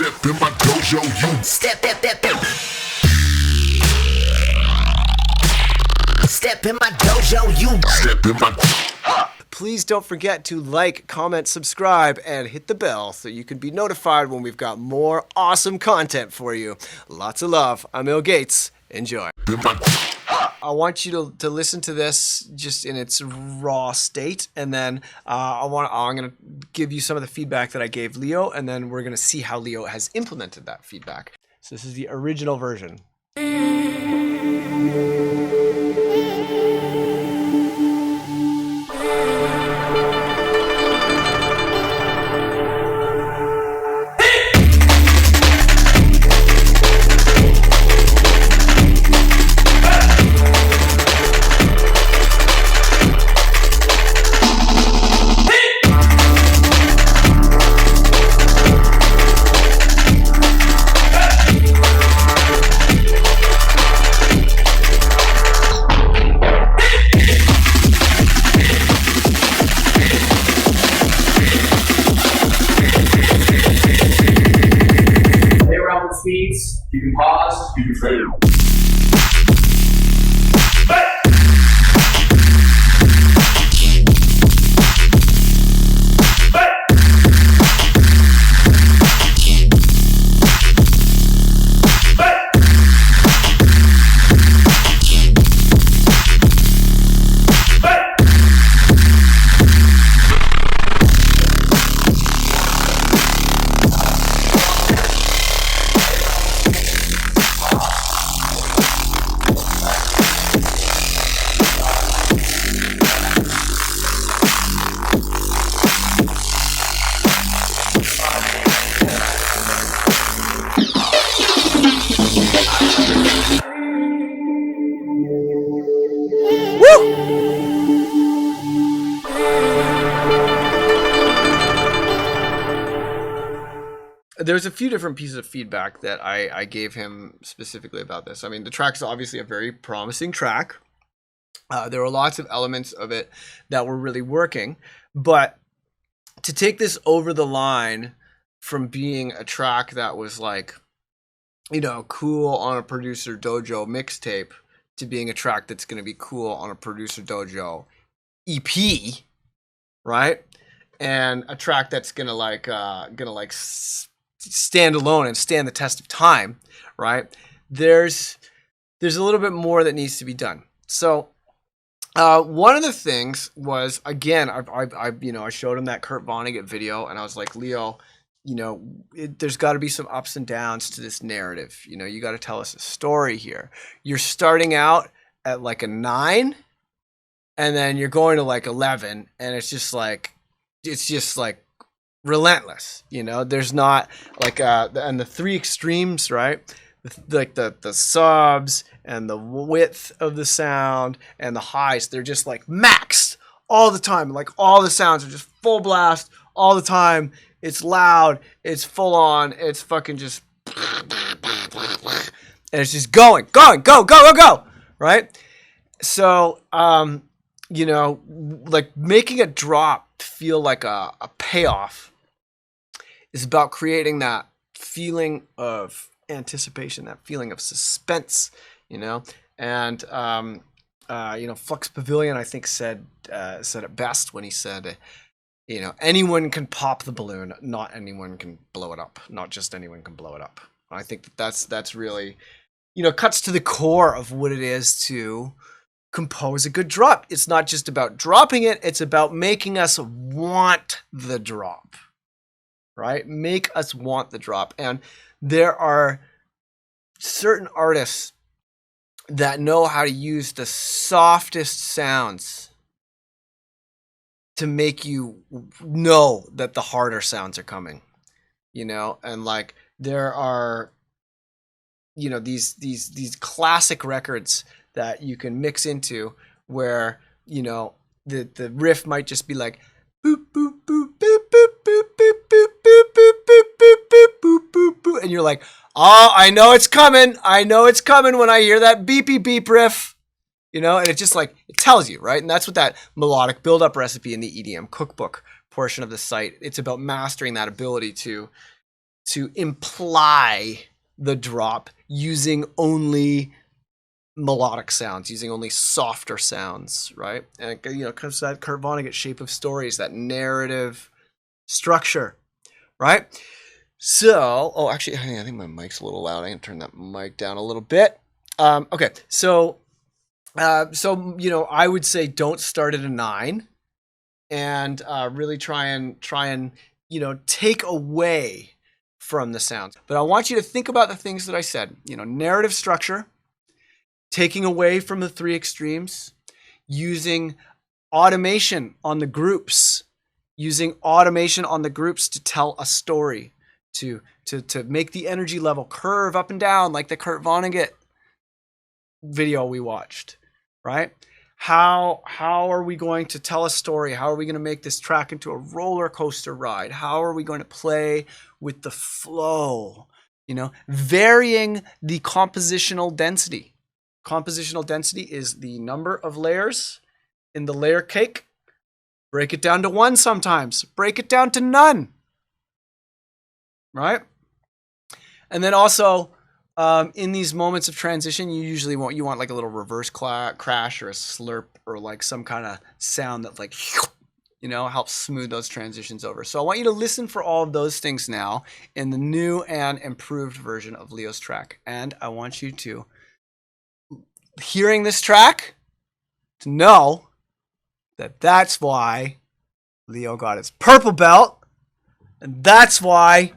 Step in my dojo, you. Step in my dojo, you. Step in my. Please don't forget to like, comment, subscribe, and hit the bell so you can be notified when we've got more awesome content for you. Lots of love. I'm ill.Gates. Enjoy. I want you to listen to this just in its raw state, and then I'm going to give you some of the feedback that I gave Leo, and then we're going to see how Leo has implemented that feedback. So this is the original version. Speeds, you can pause, you can fail. There's a few different pieces of feedback that I gave him specifically about this. I mean, the track's obviously a very promising track. There were lots of elements of it that were really working, but to take this over the line from being a track that was like, you know, cool on a Producer Dojo mixtape to being a track that's going to be cool on a Producer Dojo EP, right? And a track that's gonna stand alone and stand the test of time, right? There's a little bit more that needs to be done. So one of the things was, again, I showed him that Kurt Vonnegut video, and I was like, Leo, you know, there's got to be some ups and downs to this narrative. You know, you got to tell us a story here. You're starting out at like a 9, and then you're going to like 11, and it's just like relentless, you know. There's not like and the three extremes, right? Like the subs and the width of the sound and the highs, they're just like maxed all the time. Like all the sounds are just full blast all the time. It's loud, it's full on, it's fucking just, and it's just going, go, right? So you know, like making a drop feel like a payoff is about creating that feeling of anticipation, that feeling of suspense, you know. And you know, Flux Pavilion, I think, said it best when he said, you know, anyone can pop the balloon, not anyone can blow it up. Not just anyone can blow it up. I think that's really, you know, cuts to the core of what it is to compose a good drop. It's not just about dropping it, it's about making us want the drop. Right? Make us want the drop. And there are certain artists that know how to use the softest sounds to make you know that the harder sounds are coming, you know. And like there are, you know, these classic records that you can mix into where, you know, the riff might just be like boop boop boop boop boop boop boop boop boop boop boop boop boop boop boop boop, and you're like, oh, I know it's coming when I hear that beepy beep riff, you know. And it just like, it tells you, right? And that's what that melodic build-up recipe in the EDM cookbook portion of the site, it's about mastering that ability to to imply the drop using only melodic sounds, using only softer sounds, right? And it comes to that Kurt Vonnegut shape of stories, that narrative structure, right? So, actually, I think my mic's a little loud. I can turn that mic down a little bit. Okay, so I would say don't start at a 9, and really try and take away from the sounds. But I want you to think about the things that I said. Narrative structure, taking away from the 3 extremes, using automation on the groups, to tell a story, to make the energy level curve up and down like the Kurt Vonnegut video we watched, right? How are we going to tell a story? How are we going to make this track into a roller coaster ride? How are we going to play with the flow? Varying the compositional density. Compositional density is the number of layers in the layer cake. Break it down to 1 sometimes. Break it down to none. Right? And then also, in these moments of transition, you want like a little reverse crash or a slurp or like some kind of sound that like, helps smooth those transitions over. So I want you to listen for all of those things now in the new and improved version of Leo's track. And I want you to, hearing this track, to know that that's why Leo got his purple belt, and that's why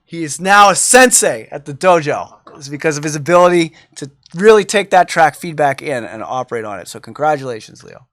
he is now a sensei at the dojo. It's because of his ability to really take that track feedback in and operate on it. So congratulations, Leo.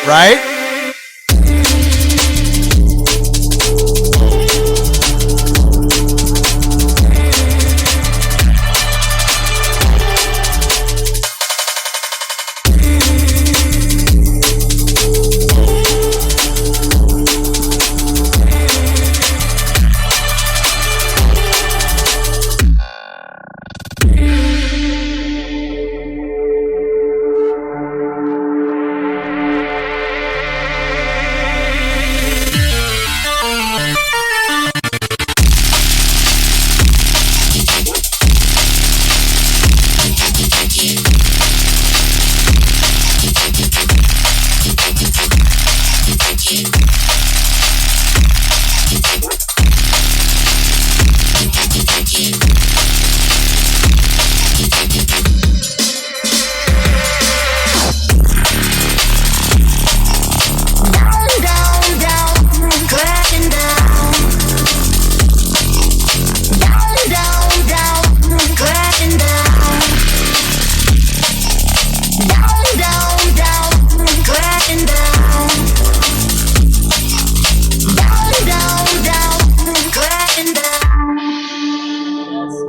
Right?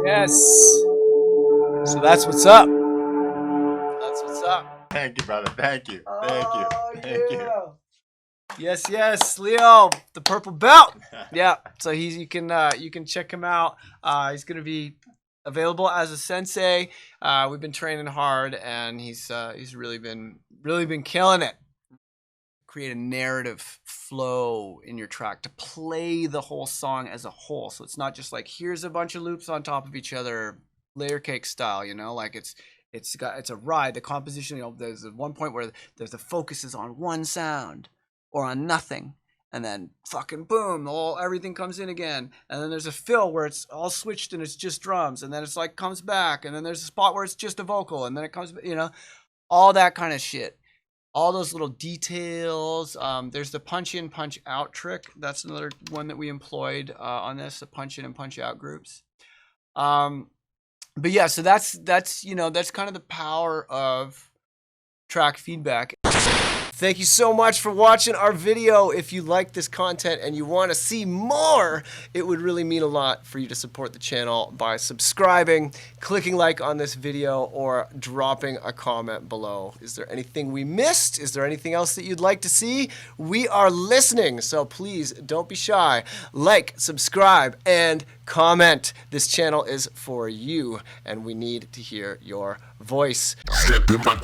Yes. So that's what's up. That's what's up. Thank you, brother. Thank you. Thank you. Thank you. Yes, yes, Leo, the purple belt. Yeah, so you can check him out. He's gonna be available as a sensei. We've been training hard, and he's really been killing it. Create a narrative flow in your track to play the whole song as a whole. So it's not just like here's a bunch of loops on top of each other, layer cake style. You know, like it's a ride. The composition. You know, there's one point where the focus is on one sound or on nothing, and then fucking boom, everything comes in again, and then there's a fill where it's all switched and it's just drums, and then it's like comes back, and then there's a spot where it's just a vocal, and then it comes, you know, all that kind of shit, all those little details. There's the punch in, punch out trick. That's another one that we employed on this, the punch in and punch out groups. But yeah, so that's you know, that's kind of the power of track feedback. Thank you so much for watching our video. If you like this content and you want to see more, it would really mean a lot for you to support the channel by subscribing, clicking like on this video, or dropping a comment below. Is there anything we missed? Is there anything else that you'd like to see? We are listening, so please don't be shy. Like, subscribe, and comment. This channel is for you, and we need to hear your voice. Step in my